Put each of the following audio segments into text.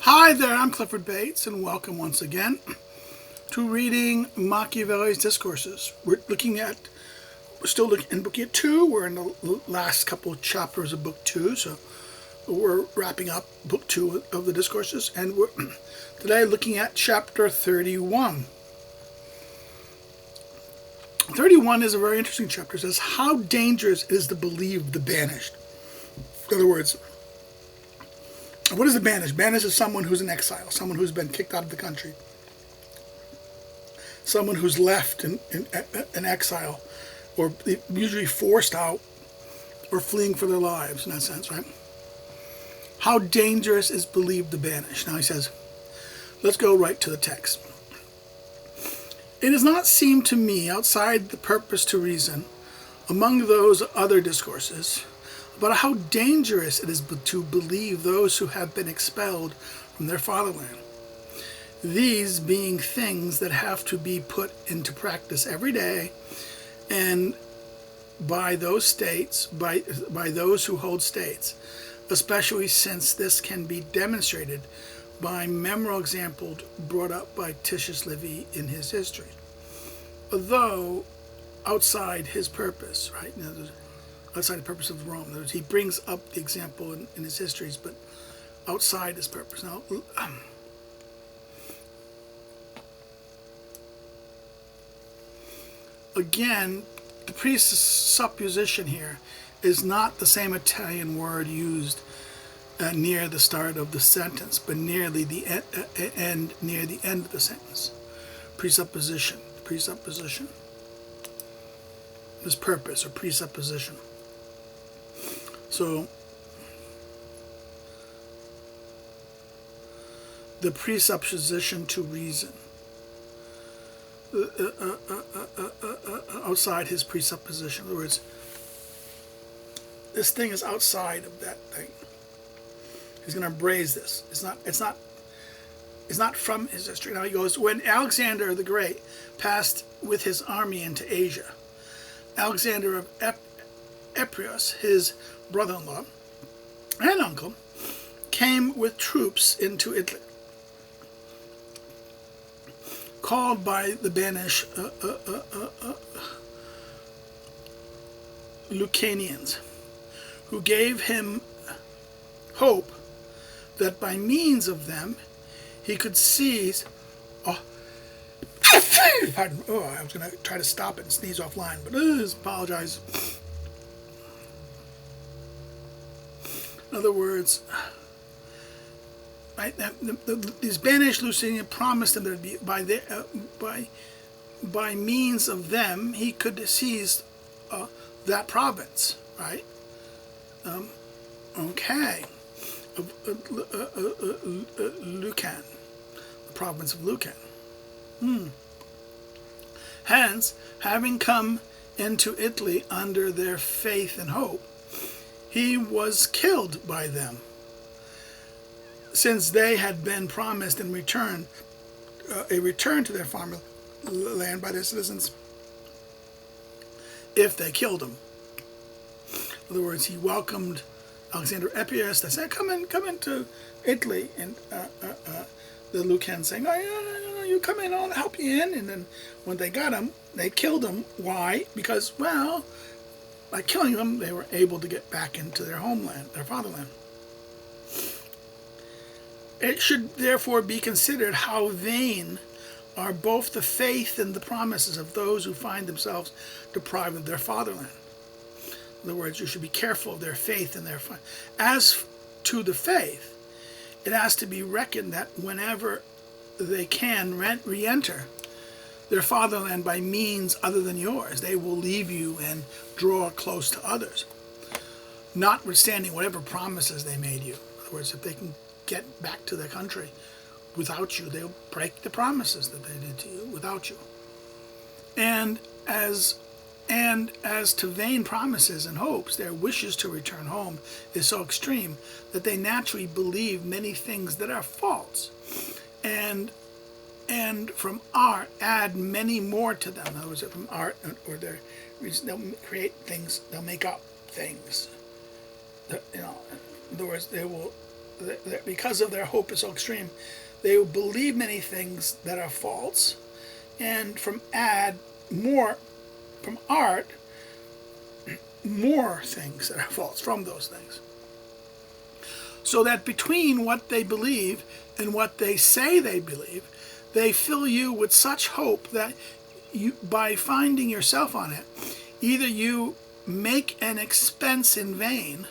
Hi there, I'm Clifford Bates, and welcome once again to reading Machiavelli's Discourses. We're still looking in Book 2. We're in the last couple of chapters of Book 2, so we're wrapping up Book 2 of the Discourses, and we're today looking at chapter 31. 31 is a very interesting chapter. It says, how dangerous it is to believe the banished. In other words, what is the banished? Banished is someone who's in exile, someone who's been kicked out of the country, someone who's left in exile, or usually forced out or fleeing for their lives, in that sense, right? How dangerous is believed the banished? Now he says, let's go right to the text. It does not seem to me outside the purpose to reason among those other discourses about how dangerous it is to believe those who have been expelled from their fatherland. These being things that have to be put into practice every day, and by those states, by those who hold states, especially since this can be demonstrated by memorable example brought up by Titius Livy in his history. Although outside his purpose, right? Now, outside the purpose of Rome. In other words, he brings up the example in his histories, but outside his purpose. Now, again, the presupposition here is not the same Italian word used near the start of the sentence, but nearly the end, near the end of the sentence. Presupposition. This purpose or presupposition. So, the presupposition to reason. Outside his presupposition. In other words, this thing is outside of that thing. He's going to embrace this. It's not from his history. Now he goes, when Alexander the Great passed with his army into Asia, Alexander of Epirus, his brother-in-law and uncle, came with troops into Italy, called by the banished Lucanians, who gave him hope that by means of them he could seize. Pardon. I was going to try to stop it and sneeze offline, but apologize. In other words, these banished Lusitanians promised them that by means of them he could seize that province, right? Okay. Lucan, the province of Lucan. Hence, having come into Italy under their faith and hope, he was killed by them, since they had been promised in return a return to their farmland by their citizens if they killed him. In other words, he welcomed Alexander Epirus. They said, come into Italy, and the Lucans saying, oh, yeah, you come in, I'll help you in. And then when they got him, they killed him. Why? Because, well, by killing them, they were able to get back into their homeland, their fatherland. It should therefore be considered how vain are both the faith and the promises of those who find themselves deprived of their fatherland. In other words, you should be careful of their faith and their. As to the faith, it has to be reckoned that whenever they can re-enter their fatherland by means other than yours, they will leave you and draw close to others, notwithstanding whatever promises they made you. In other words, if they can get back to their country without you, they'll break the promises that they did to you without you. And as to vain promises and hopes, their wishes to return home is so extreme that they naturally believe many things that are false, and from art add many more to them. In other words, from art or they'll create things, they'll make up things. In other words, they will because of their hope is so extreme, they believe many things that are false, and from art, more things that are false from those things. So that between what they believe and what they say they believe, they fill you with such hope that you, by finding yourself on it, either you make an expense in vain,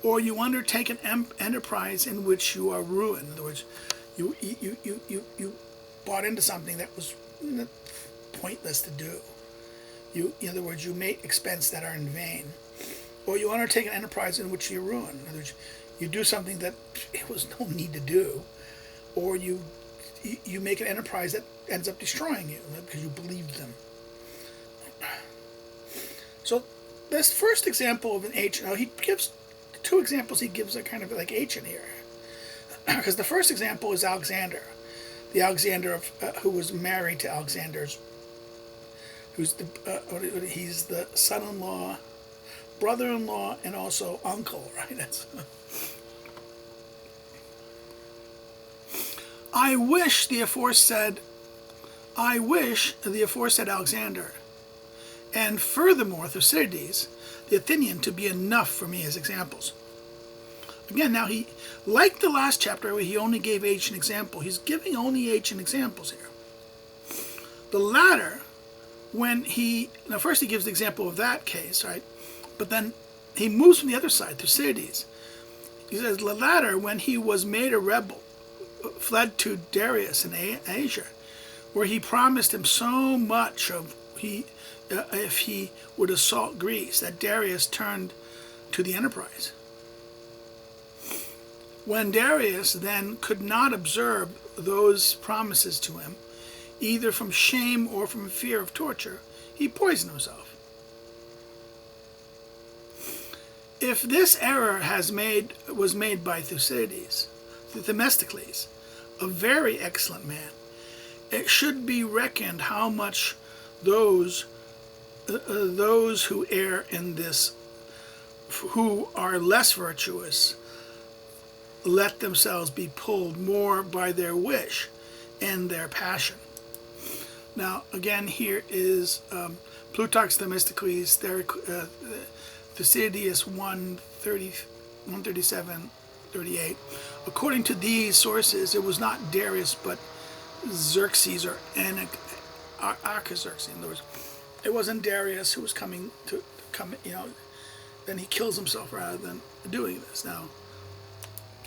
or you undertake an enterprise in which you are ruined. In other words, you bought into something that was pointless to do. In other words, you make expense that are in vain, or you undertake an enterprise in which you're ruined. In other words, you do something that it was no need to do, or you make an enterprise that ends up destroying you because you believed them. So this first example of an ancient, now he gives two examples. He gives a kind of like ancient here, because the first example is Alexander, the Alexander of who was married to Alexander's, who's he's the son-in-law, brother-in-law, and also uncle, right? That's. I wish the aforesaid Alexander, and furthermore Thucydides, the Athenian, to be enough for me as examples. Again, now he, like the last chapter where he only gave ancient example, he's giving only ancient examples here. The latter, first he gives the example of that case, right? But then he moves from the other side, Thucydides. He says, the latter, when he was made a rebel, fled to Darius in Asia, where he promised him so much if he would assault Greece, that Darius turned to the enterprise. When Darius then could not observe those promises to him, either from shame or from fear of torture, he poisoned himself. If this error was made by Thucydides, Themistocles, a very excellent man, it should be reckoned how much those who err in this, who are less virtuous, let themselves be pulled more by their wish and their passion. Now, again, here is Plutarch's Themistocles, Thucydides 137-38. According to these sources, it was not Darius, but Xerxes or Artaxerxes. In other words, it wasn't Darius who was coming, then he kills himself rather than doing this. Now,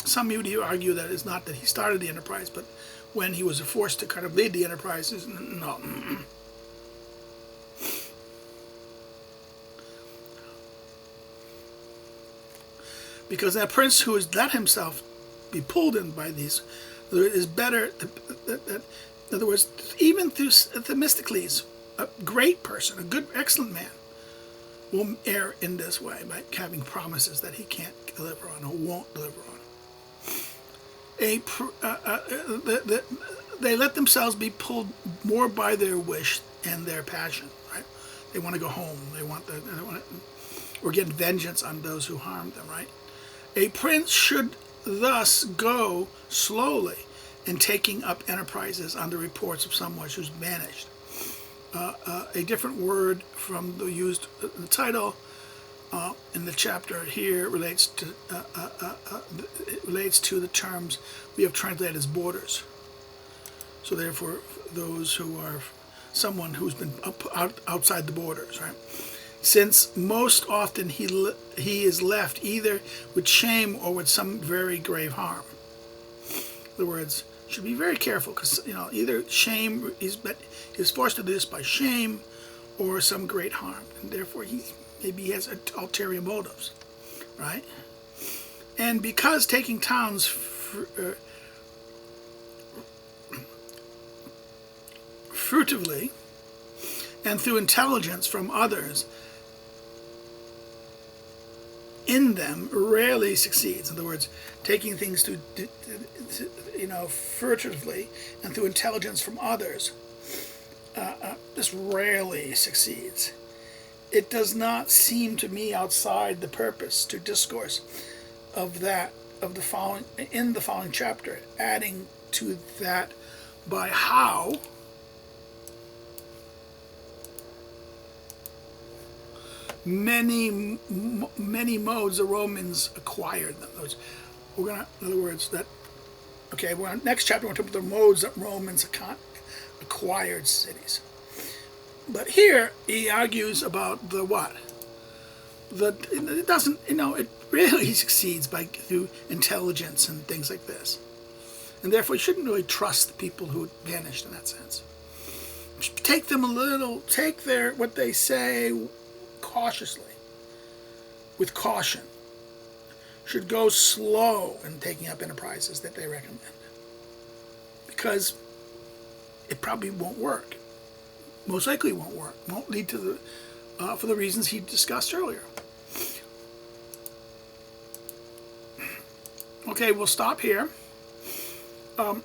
some would argue that it's not that he started the enterprise, but when he was forced to kind of lead the enterprise, no. Because that prince who has let himself be pulled in by these is better. In other words, even through Themistocles, a great person, a good, excellent man, will err in this way by having promises that he can't deliver on or won't deliver on. They let themselves be pulled more by their wish and their passion. Right? They want to go home. They want or get vengeance on those who harmed them. Right? A prince should thus go slowly in taking up enterprises on the reports of someone who's banished. A different word from the used the title in the chapter here relates to the terms we have translated as borders. So therefore, those who are someone who's been outside the borders, right? Since most often he is left either with shame or with some very grave harm. In other words, should be very careful because either shame he's forced to do this by shame or some great harm, and therefore maybe he has ulterior motives, right? And because taking towns furtively and through intelligence from others in them rarely succeeds. In other words, taking things furtively and through intelligence from others, this rarely succeeds. It does not seem to me outside the purpose to discourse of that of the following chapter, adding to that by how many modes the Romans acquired them. In other words, next chapter we're going to talk about the modes that Romans acquired cities. But here he argues about the what? It doesn't, it really succeeds through intelligence and things like this. And therefore you shouldn't really trust the people who vanished in that sense. Take what they say cautiously, with caution. Should go slow in taking up enterprises that they recommend, because it probably won't work. Most likely won't work. Won't lead to for the reasons he discussed earlier. Okay, we'll stop here.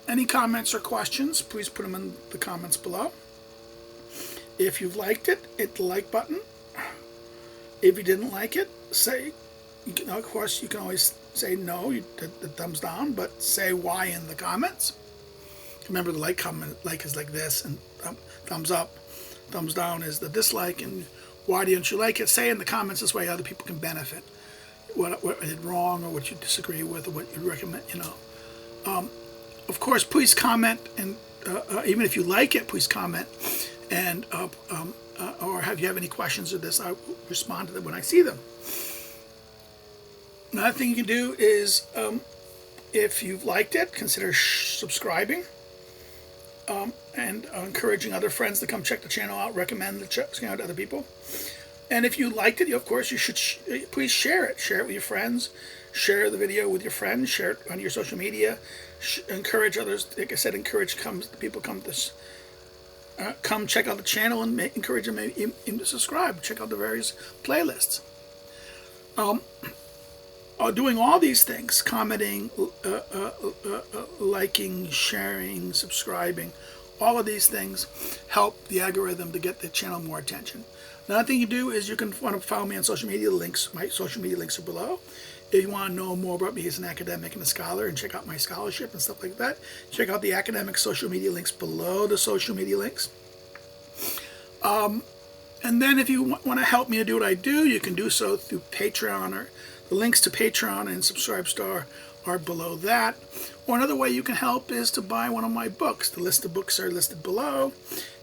Any comments or questions, please put them in the comments below. If you've liked it, hit the like button. If you didn't like it, of course, you can always say no, the thumbs down, but say why in the comments. Remember, the like is like this, and thumbs up, thumbs down is the dislike, and why don't you like it? Say in the comments, this way other people can benefit. What I did wrong, or what you disagree with, or what you recommend, Of course, please comment, and even if you like it, please comment, and or if you have any questions of this, I will respond to them when I see them. Another thing you can do is, if you've liked it, consider subscribing, and encouraging other friends to come check the channel out, recommend the channel to other people. And if you liked it, of course, you should please share it. Share it with your friends. Share the video with your friends. Share it on your social media. Encourage others. Like I said, people come check out the channel, and encourage them even to subscribe. Check out the various playlists. Doing all these things, commenting, liking, sharing, subscribing, all of these things help the algorithm to get the channel more attention. Another thing you do is you can want to follow me on social media. My social media links are below. If you want to know more about me as an academic and a scholar, and check out my scholarship and stuff like that, check out the academic social media links below the social media links. And then if you want to help me to do what I do, you can do so through Patreon, or the links to Patreon and Subscribestar are below that. Or another way you can help is to buy one of my books. The list of books are listed below,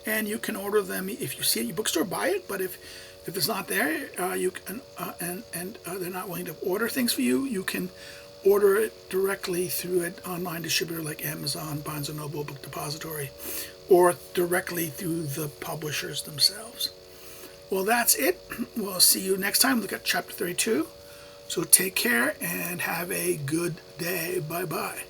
and you can order them. If you see it in your bookstore, buy it. But if it's not there, you can, and they're not willing to order things for you, you can order it directly through an online distributor like Amazon, Barnes & Noble, Book Depository, or directly through the publishers themselves. Well, that's it. We'll see you next time. Look at chapter 32. So take care and have a good day. Bye-bye.